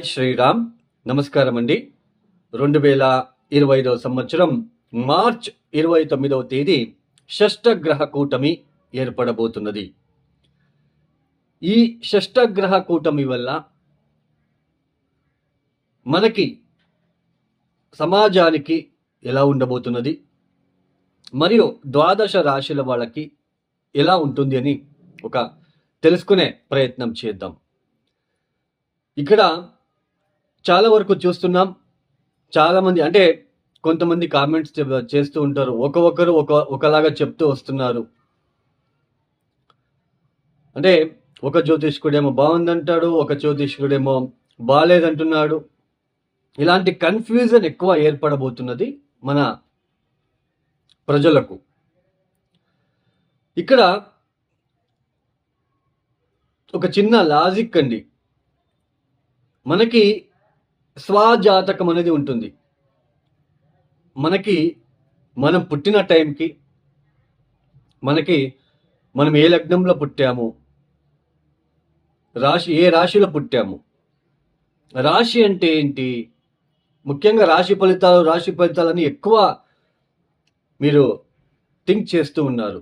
శ్రీరామ్. నమస్కారం అండి. 2025 సంవత్సరం మార్చ్ 29వ తేదీ షష్టగ్రహ కూటమి ఏర్పడబోతున్నది. ఈ షష్టగ్రహ కూటమి వల్ల మనకి సమాజానికి ఎలా ఉండబోతున్నది, మరియు ద్వాదశ రాశుల వాళ్ళకి ఎలా ఉంటుంది అని ఒక తెలుసుకునే ప్రయత్నం చేద్దాం. ఇక్కడ చాలా వరకు చూస్తున్నాం, చాలామంది అంటే కొంతమంది కామెంట్స్ చేస్తూ ఉంటారు, ఒకరు ఒకలాగా చెప్తూ వస్తున్నారు. అంటే ఒక జ్యోతిష్కుడేమో బాగుందంటాడు, ఒక జ్యోతిష్కుడేమో బాగాలేదంటున్నాడు. ఇలాంటి కన్ఫ్యూజన్ ఎక్కువ ఏర్పడబోతున్నది మన ప్రజలకు. ఇక్కడ ఒక చిన్న లాజిక్ అండి. మనకి స్వజాతకం అనేది ఉంటుంది. మనం పుట్టిన టైంకి మనం ఏ లగ్నంలో పుట్టాము, ఏ రాశిలో పుట్టాము, రాశి అంటే ఏంటి, ముఖ్యంగా రాశి ఫలితాలని ఎక్కువ మీరు థింక్ చేస్తూ ఉన్నారు.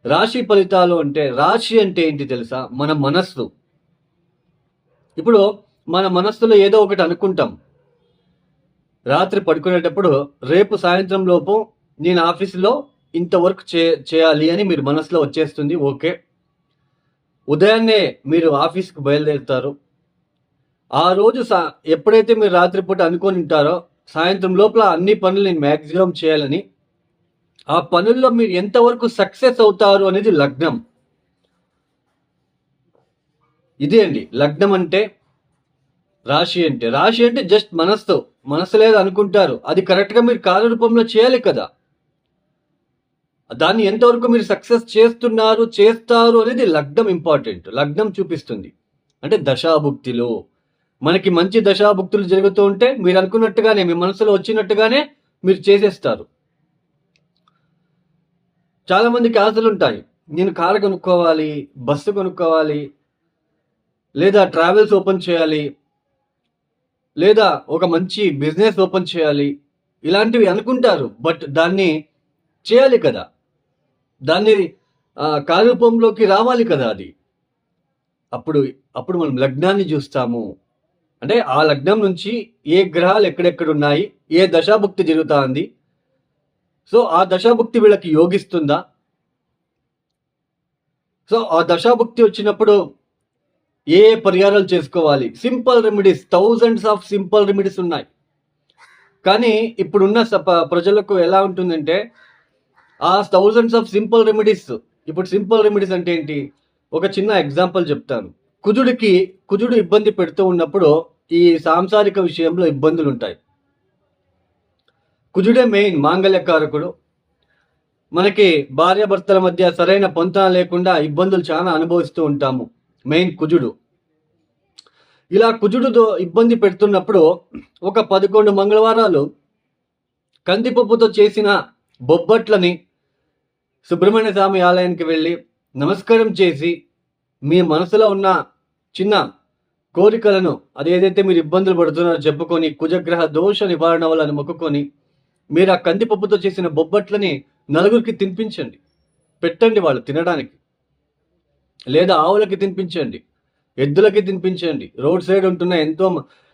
రాశి ఫలితాలు అంటే, రాశి అంటే ఏంటి తెలుసా? మన మనస్సు. ఇప్పుడు మన మనస్సులో ఏదో ఒకటి అనుకుంటాం. రాత్రి పడుకునేటప్పుడు రేపు సాయంత్రం లోపు నేను ఆఫీసులో ఇంత వర్క్ చేయాలి అని మీరు మనసులో వచ్చేస్తుంది. ఓకే, ఉదయాన్నే మీరు ఆఫీస్కి బయలుదేరుతారు. ఆ రోజు ఎప్పుడైతే మీరు రాత్రిపూట అనుకొని ఉంటారో సాయంత్రం లోపల అన్ని పనులు నేను మ్యాక్సిమం చేయాలని, ఆ పనుల్లో మీరు ఎంతవరకు సక్సెస్ అవుతారు అనేది లగ్నం. ఇదే అండి లగ్నం అంటే. రాశి అంటే జస్ట్ మనస్సు లేదు అనుకుంటారు, అది కరెక్ట్గా మీరు కార్యరూపంలో చేయాలి కదా. దాన్ని ఎంతవరకు మీరు సక్సెస్ చేస్తారు అనేది లగ్నం ఇంపార్టెంట్. లగ్నం చూపిస్తుంది. అంటే దశాభుక్తిలో మనకి మంచి దశాభుక్తులు జరుగుతూ ఉంటే మీరు అనుకున్నట్టుగానే, మీ మనసులో వచ్చినట్టుగానే మీరు చేసేస్తారు. చాలా మందికి ఆశలు ఉంటాయి, నేను కారు కొనుక్కోవాలి, బస్సు కొనుక్కోవాలి, లేదా ట్రావెల్స్ ఓపెన్ చేయాలి, లేదా ఒక మంచి బిజినెస్ ఓపెన్ చేయాలి, ఇలాంటివి అనుకుంటారు. బట్ దాన్ని చేయాలి కదా, దాన్ని కార్యరూపంలోకి రావాలి కదా. అది అప్పుడు మనం లగ్నాన్ని చూస్తాము. అంటే ఆ లగ్నం నుంచి ఏ గ్రహాలు ఎక్కడెక్కడ ఉన్నాయి, ఏ దశాభుక్తి జరుగుతా ఉంది, సో ఆ దశాభుక్తి వీళ్ళకి యోగిస్తుందా, సో ఆ దశాభుక్తి వచ్చినప్పుడు ఏ పరిహారాలు చేసుకోవాలి. Simple remedies, thousands of simple remedies ఉన్నాయి. కానీ ఇప్పుడున్న ప్రజలకు ఎలా ఉంటుందంటే, ఆ థౌజండ్స్ ఆఫ్ సింపుల్ రెమెడీస్, ఇప్పుడు సింపుల్ రెమెడీస్ అంటే ఏంటి, ఒక చిన్న ఎగ్జాంపుల్ చెప్తాను. కుజుడు ఇబ్బంది పెడుతూ ఉన్నప్పుడు ఈ సాంసారిక విషయంలో ఇబ్బందులు ఉంటాయి. కుజుడే మెయిన్ మాంగళ్యకారకుడు. మనకి భార్యాభర్తల మధ్య సరైన పొంతన లేకుండా ఇబ్బందులు చాలా అనుభవిస్తూ ఉంటాము. మెయిన్ కుజుడు. ఇలా కుజుడు ఇబ్బంది పెడుతున్నప్పుడు ఒక 11 మంగళవారాలు కందిపప్పుతో చేసిన బొబ్బట్లని సుబ్రహ్మణ్య స్వామి ఆలయానికి వెళ్ళి నమస్కారం చేసి, మీ మనసులో ఉన్న చిన్న కోరికలను, అదేదైతే మీరు ఇబ్బందులు పడుతున్నారో చెప్పుకొని, కుజగ్రహ దోష నివారణ వల్ల మొక్కుకొని, మీరు ఆ కందిపప్పుతో చేసిన బొబ్బట్లని నలుగురికి తినిపించండి, పెట్టండి వాళ్ళు తినడానికి. లేదా ఆవులకి తినిపించండి, ఎద్దులకి తినిపించండి. రోడ్ సైడ్ ఉంటున్న ఎంతో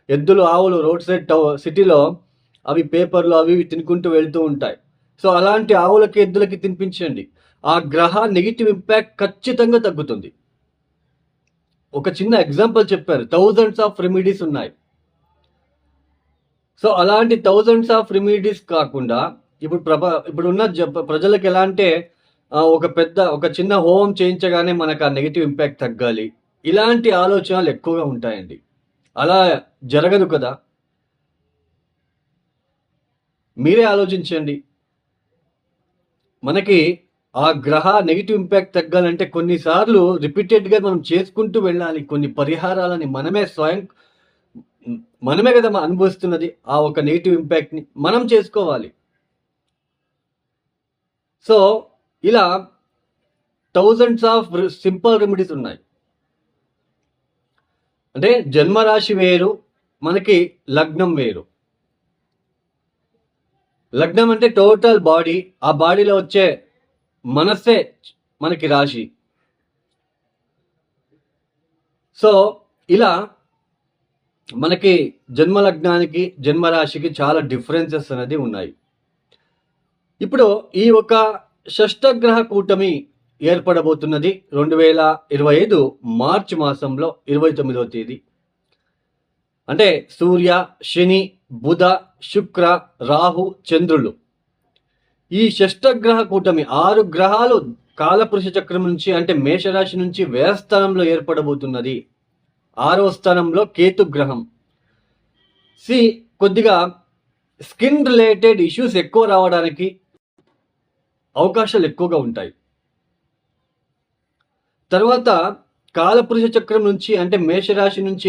ఎద్దులు, ఆవులు రోడ్ సైడ్ సిటీలో అవి పేపర్లు అవి తినుకుంటూ వెళ్తూ ఉంటాయి. సో అలాంటి ఆవులకి, ఎద్దులకి తినిపించండి. ఆ గ్రహ నెగిటివ్ ఇంపాక్ట్ ఖచ్చితంగా తగ్గుతుంది. ఒక చిన్న ఎగ్జాంపుల్ చెప్పారు, థౌజండ్స్ ఆఫ్ రెమెడీస్ ఉన్నాయి. సో అలాంటి థౌజండ్స్ ఆఫ్ రెమెడీస్ కాకుండా ఇప్పుడున్న ప్రజలకు ఎలా అంటే, ఒక చిన్న హోమం చేయించగానే మనకు ఆ నెగిటివ్ ఇంపాక్ట్ తగ్గాలి, ఇలాంటి ఆలోచనలు ఎక్కువగా ఉంటాయండి. అలా జరగదు కదా. మీరే ఆలోచించండి. మనకి ఆ గ్రహ నెగిటివ్ ఇంపాక్ట్ తగ్గాలంటే కొన్నిసార్లు రిపీటెడ్గా మనం చేసుకుంటూ వెళ్ళాలి. కొన్ని పరిహారాలని మనమే కదా అనుభవిస్తున్నది. ఆ ఒక నెగిటివ్ ఇంపాక్ట్ని మనం చేసుకోవాలి. సో ఇలా థౌజండ్స్ ఆఫ్ సింపుల్ రెమెడీస్ ఉన్నాయి. అంటే జన్మరాశి వేరు, మనకి లగ్నం వేరు. లగ్నం అంటే టోటల్ బాడీ, ఆ బాడీలో వచ్చే మనస్సే మనకి రాశి. సో ఇలా మనకి జన్మ లగ్నానికి జన్మరాశికి చాలా డిఫరెన్సెస్ అనేది ఉన్నాయి. ఇప్పుడు ఈ ఒక షష్టగ్రహ కూటమి ఏర్పడబోతున్నది 2025 మార్చి మాసంలో 29వ తేదీ. అంటే సూర్య, శని, బుధ, శుక్ర, రాహు, చంద్రులు, ఈ షష్టగ్రహ కూటమి 6 గ్రహాలు కాలపురుష చక్రం నుంచి అంటే మేషరాశి నుంచి వ్యయస్థానంలో ఏర్పడబోతున్నది. 6వ స్థానంలో కేతు గ్రహం. కొద్దిగా స్కిన్ రిలేటెడ్ ఇష్యూస్ ఎక్కువ రావడానికి అవకాశాలు ఎక్కువగా ఉంటాయి. తర్వాత కాలపురుష చక్రం నుంచి అంటే మేషరాశి నుంచి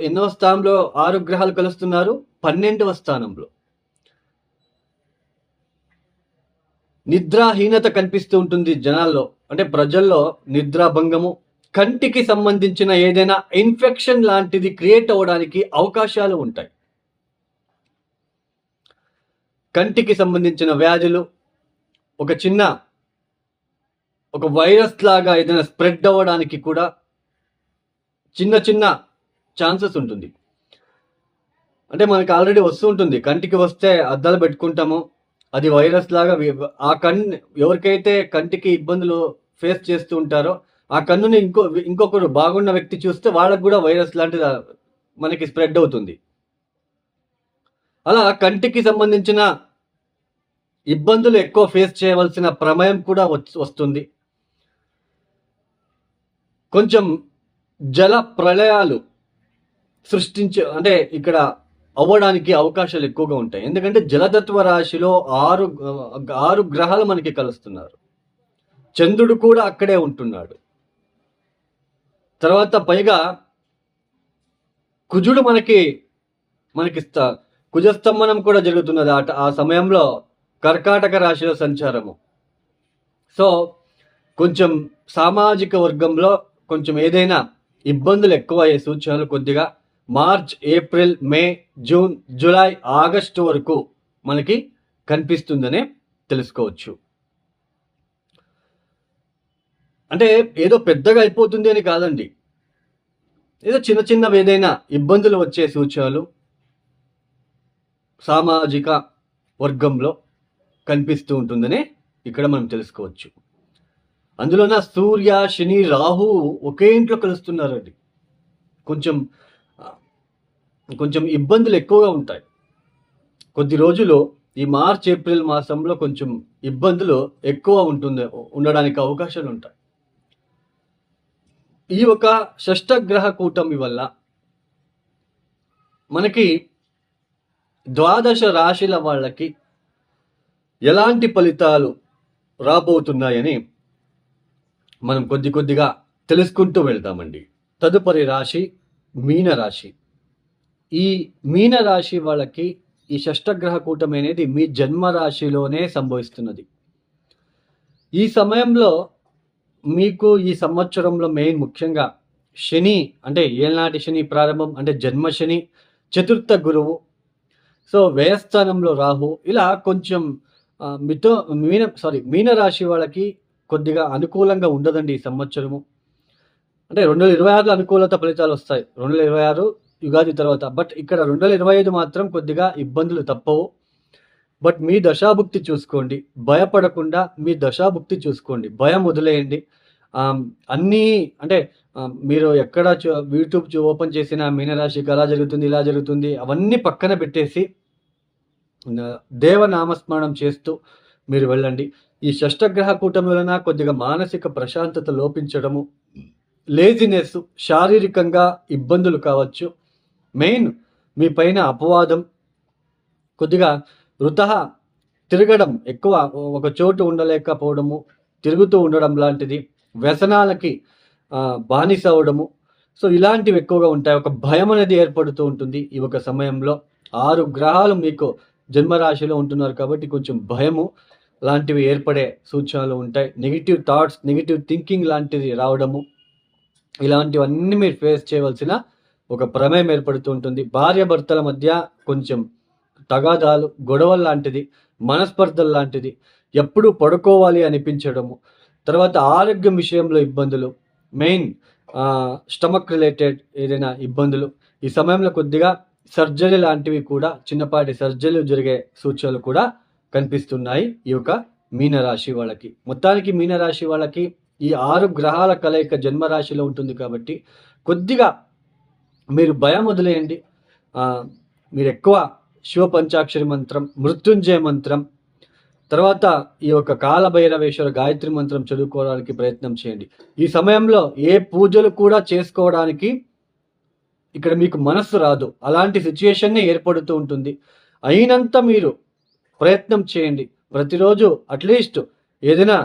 ఎన్నో స్థానంలో 6 గ్రహాలు కలుస్తున్నారు? 12వ స్థానంలో. నిద్రాహీనత కనిపిస్తూ ఉంటుంది జనాల్లో, అంటే ప్రజల్లో నిద్రాభంగము, కంటికి సంబంధించిన ఏదైనా ఇన్ఫెక్షన్ లాంటిది క్రియేట్ అవ్వడానికి అవకాశాలు ఉంటాయి. కంటికి సంబంధించిన వ్యాధులు, ఒక వైరస్ లాగా ఏదైనా స్ప్రెడ్ అవ్వడానికి కూడా చిన్న ఛాన్సెస్ ఉంటుంది. అంటే మనకి ఆల్రెడీ వస్తూ ఉంటుంది, కంటికి వస్తే అద్దాలు పెట్టుకుంటాము, అది వైరస్ లాగా ఆ ఎవరికైతే కంటికి ఇబ్బందులు ఫేస్ చేస్తూ ఉంటారో ఆ కన్నుని ఇంకొకరు బాగున్న వ్యక్తి చూస్తే వాళ్ళకు కూడా వైరస్ లాంటిది మనకి స్ప్రెడ్ అవుతుంది. అలా కంటికి సంబంధించిన ఇబ్బందులు ఎక్కువ ఫేస్ చేయవలసిన ప్రమేయం కూడా వస్తుంది. కొంచెం జల ప్రళయాలు అంటే ఇక్కడ అవ్వడానికి అవకాశాలు ఎక్కువగా ఉంటాయి. ఎందుకంటే జలతత్వ రాశిలో 6 గ్రహాలు మనకి కలుస్తున్నారు. చంద్రుడు కూడా అక్కడే ఉంటున్నాడు. తర్వాత పైగా కుజుడు మనకి కుజస్తంభనం కూడా జరుగుతున్నది ఆ సమయంలో కర్కాటక రాశిలో సంచారము. సో కొంచెం సామాజిక వర్గంలో కొంచెం ఏదైనా ఇబ్బందులు ఎక్కువ అయ్యే సూచనలు కొద్దిగా మార్చ్, ఏప్రిల్, మే, జూన్, జూలై, ఆగస్టు వరకు మనకి కనిపిస్తుందనే తెలుసుకోవచ్చు. అంటే ఏదో పెద్దగా అయిపోతుంది అని కాదండి, ఏదో చిన్నవి ఏదైనా ఇబ్బందులు వచ్చే సూచనలు సామాజిక వర్గంలో కనిపిస్తూ ఉంటుందనే ఇక్కడ మనం తెలుసుకోవచ్చు. అందులోన సూర్య, శని, రాహు ఒకే ఇంట్లో కలుస్తున్నారండి. కొంచెం ఇబ్బందులు ఎక్కువగా ఉంటాయి. కొద్ది రోజులు ఈ మార్చ్, ఏప్రిల్ మాసంలో కొంచెం ఇబ్బందులు ఎక్కువ ఉండడానికి అవకాశాలు ఉంటాయి. ఈ ఒక షష్టగ్రహ కూటమి వల్ల మనకి 12 రాశుల వాళ్ళకి ఎలాంటి ఫలితాలు రాబోతున్నాయని మనం కొద్దిగా తెలుసుకుంటూ వెళ్తామండి. తదుపరి రాశి మీనరాశి. ఈ మీనరాశి వాళ్ళకి ఈ షష్టగ్రహ కూటమి అనేది మీ జన్మ రాశిలోనే సంభవిస్తున్నది. ఈ సమయంలో మీకు ఈ సంవత్సరంలో ముఖ్యంగా శని, అంటే ఏనాటి శని ప్రారంభం, అంటే జన్మ శని, చతుర్థ గురువు, సో వ్యయస్థానంలో రాహు, ఇలా కొంచెం మీనరాశి వాళ్ళకి కొద్దిగా అనుకూలంగా ఉండదండి ఈ సంవత్సరము. అంటే 2026లో అనుకూలత ఫలితాలు వస్తాయి, 2026 యుగాది తర్వాత. బట్ ఇక్కడ 2025 మాత్రం కొద్దిగా ఇబ్బందులు తప్పవు. బట్ మీ దశాభుక్తి చూసుకోండి, భయపడకుండా మీ దశాభుక్తి చూసుకోండి, భయం వదిలేయండి. అన్నీ అంటే మీరు ఎక్కడ యూట్యూబ్ ఓపెన్ చేసిన మీనరాశికి అలా జరుగుతుంది, ఇలా జరుగుతుంది, అవన్నీ పక్కన పెట్టేసి దేవనామస్మరణం చేస్తూ మీరు వెళ్ళండి. ఈ షష్టగ్రహ కూటమి వలన కొద్దిగా మానసిక ప్రశాంతత లోపించడము, లేజినెస్, శారీరకంగా ఇబ్బందులు కావచ్చు, మెయిన్ మీ పైన అపవాదం, కొద్దిగా తిరగడం, ఎక్కువ ఒక చోటు ఉండలేకపోవడము, తిరుగుతూ ఉండడం లాంటిది, వ్యసనాలకి బానిస అవడము, సో ఇలాంటివి ఎక్కువగా ఉంటాయి. ఒక భయం అనేది ఏర్పడుతూ ఉంటుంది ఈ ఒక సమయంలో. 6 గ్రహాలు మీకు జన్మరాశిలో ఉంటున్నారు కాబట్టి కొంచెం భయము లాంటివి ఏర్పడే సూచనలు ఉంటాయి. నెగిటివ్ థాట్స్, నెగిటివ్ థింకింగ్ లాంటిది రావడము, ఇలాంటివన్నీ మీరు ఫేస్ చేయవలసిన ఒక ప్రమేయం ఏర్పడుతూ ఉంటుంది. భార్య భర్తల మధ్య కొంచెం తగాదాలు, గొడవలు లాంటిది, మనస్పర్ధలు లాంటిది, ఎప్పుడు పడుకోవాలి అనిపించడము, తర్వాత ఆరోగ్యం విషయంలో ఇబ్బందులు, మెయిన్ స్టమక్ రిలేటెడ్ ఏదైనా ఇబ్బందులు, ఈ సమయంలో కొద్దిగా సర్జరీ లాంటివి కూడా, చిన్నపాటి సర్జరీలు జరిగే సూచనలు కూడా కనిపిస్తున్నాయి ఈ యొక్క మీనరాశి వాళ్ళకి. మొత్తానికి మీనరాశి వాళ్ళకి ఈ 6 గ్రహాల కలయిక జన్మరాశిలో ఉంటుంది కాబట్టి కొద్దిగా మీరు భయం వదిలేయండి. మీరు ఎక్కువ శివ పంచాక్షరి మంత్రం, మృత్యుంజయ మంత్రం, తర్వాత ఈ యొక్క కాలభైరవేశ్వర గాయత్రి మంత్రం చదువుకోవడానికి ప్రయత్నం చేయండి. ఈ సమయంలో ఏ పూజలు కూడా చేసుకోవడానికి ఇక్కడ మీకు మనస్సు రాదు. అలాంటి సిచ్యుయేషన్నే ఏర్పడుతూ ఉంటుంది. అయినంత మీరు ప్రయత్నం చేయండి. ప్రతిరోజు అట్లీస్ట్ ఏదైనా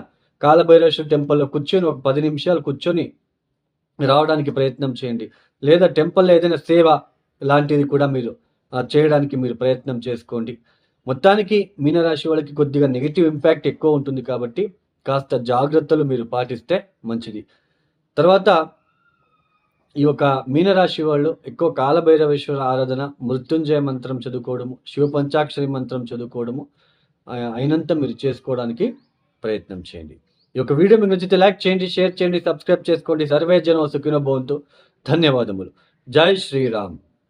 కాలభైరవేశ్వర టెంపుల్లో కూర్చొని ఒక 10 నిమిషాలు కూర్చొని రావడానికి ప్రయత్నం చేయండి. లేదా టెంపుల్లో ఏదైనా సేవ లాంటిది కూడా మీరు చేయడానికి మీరు ప్రయత్నం చేసుకోండి. మొత్తానికి మీనరాశి వాళ్ళకి కొద్దిగా నెగిటివ్ ఇంపాక్ట్ ఎక్కువ ఉంటుంది కాబట్టి కాస్త జాగ్రత్తలు మీరు పాటిస్తే మంచిది. తర్వాత ఈ యొక్క మీనరాశి వాళ్ళు ఎక్కువ కాలభైరవేశ్వర ఆరాధన, మృత్యుంజయ మంత్రం చదువుకోవడము, శివ పంచాక్షరి మంత్రం చదువుకోవడము అయినంత మీరు చేసుకోవడానికి ప్రయత్నం చేయండి. ఈ యొక్క వీడియో మీకు నచ్చితే లైక్ చేయండి, షేర్ చేయండి, సబ్స్క్రైబ్ చేసుకోండి. సర్వే జనం సుఖినో భవంతు. ధన్యవాదములు. జై శ్రీరామ్.